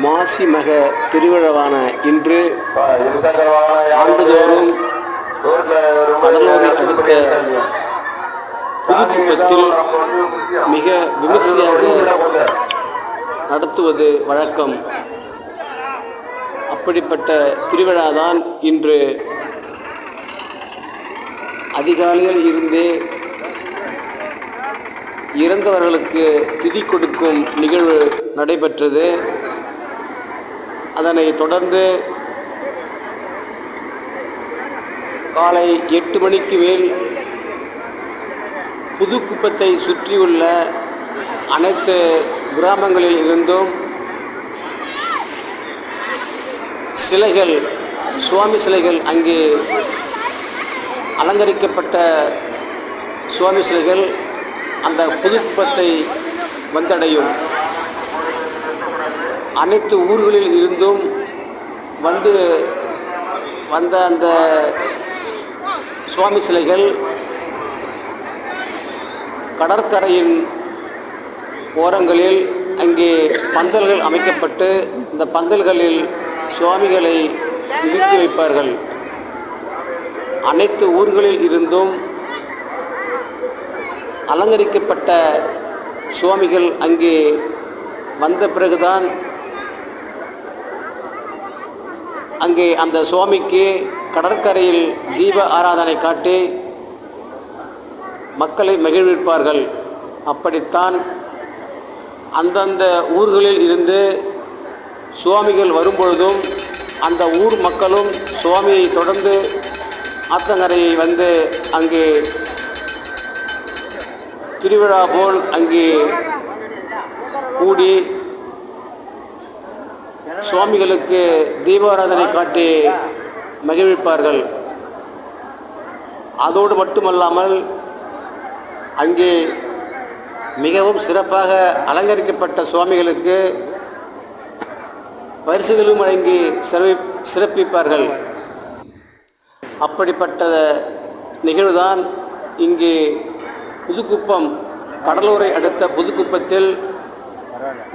மாசி மக திருவிழாவான இன்று ஆண்டுதோறும் கடலூரை அடுத்த புதுக்குப்பத்தில் மிக விமர்சையாக நடத்துவது வழக்கம். அப்படிப்பட்ட திருவிழாதான் இன்று அதிகாலையில் இருந்தே இறந்தவர்களுக்கு திதி கொடுக்கும் நிகழ்வு நடைபெற்றது. அதனை தொடர்ந்து காலை 8 மணிக்கு மேல் புதுக்குப்பத்தை சுற்றியுள்ள அனைத்து கிராமங்களில் இருந்தும் சிலைகள், சுவாமி சிலைகள், அங்கே அலங்கரிக்கப்பட்ட சுவாமி சிலைகள் அந்த புதுக்குப்பத்தை வந்தடையும். அனைத்து ஊர்களில் இருந்தும் வந்த அந்த சுவாமி சிலைகள் கடற்கரையின் ஓரங்களில் அங்கே பந்தல்கள் அமைக்கப்பட்டு இந்த பந்தல்களில் சுவாமிகளை நிறுத்தி வைப்பார்கள். அனைத்து ஊர்களில் இருந்தும் அலங்கரிக்கப்பட்ட சுவாமிகள் அங்கே வந்த பிறகுதான் அங்கே அந்த சுவாமிக்கு கடற்கரையில் தீப ஆராதனை காட்டி மக்களை மகிழ்விப்பார்கள். அப்படித்தான் அந்தந்த ஊர்களில் இருந்து சுவாமிகள் வரும்பொழுதும் அந்த ஊர் மக்களும் சுவாமியை தொடர்ந்து ஆத்தங்கரையை வந்து அங்கே திருவிழா போல் அங்கே கூடி சுவாமிகளுக்கு தீபாராதனை காட்டி மகிழ்விப்பார்கள். அதோடு மட்டுமல்லாமல் அங்கே மிகவும் சிறப்பாக அலங்கரிக்கப்பட்ட சுவாமிகளுக்கு பரிசுகளும் வழங்கி சிறப்பிப்பார்கள். அப்படிப்பட்ட நிகழ்வுதான் இங்கே புதுக்குப்பம், கடலூரை அடுத்த புதுக்குப்பத்தில்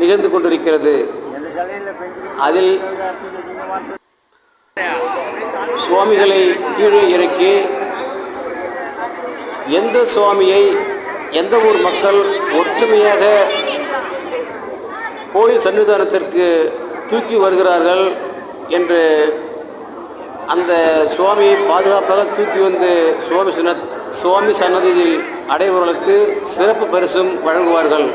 நிகழ்ந்து கொண்டிருக்கிறது. அதில் சுவாமிகளை கீழே இறக்கி எந்த சுவாமியை எந்த ஊர் மக்கள் ஒற்றுமையாக கோயில் சன்னிதானத்திற்கு தூக்கி வருகிறார்கள் என்று அந்த சுவாமியை பாதுகாப்பாக தூக்கி வந்து சுவாமி சன்னதியில் அடைபவர்களுக்கு சிறப்பு பரிசும் வழங்குவார்கள்.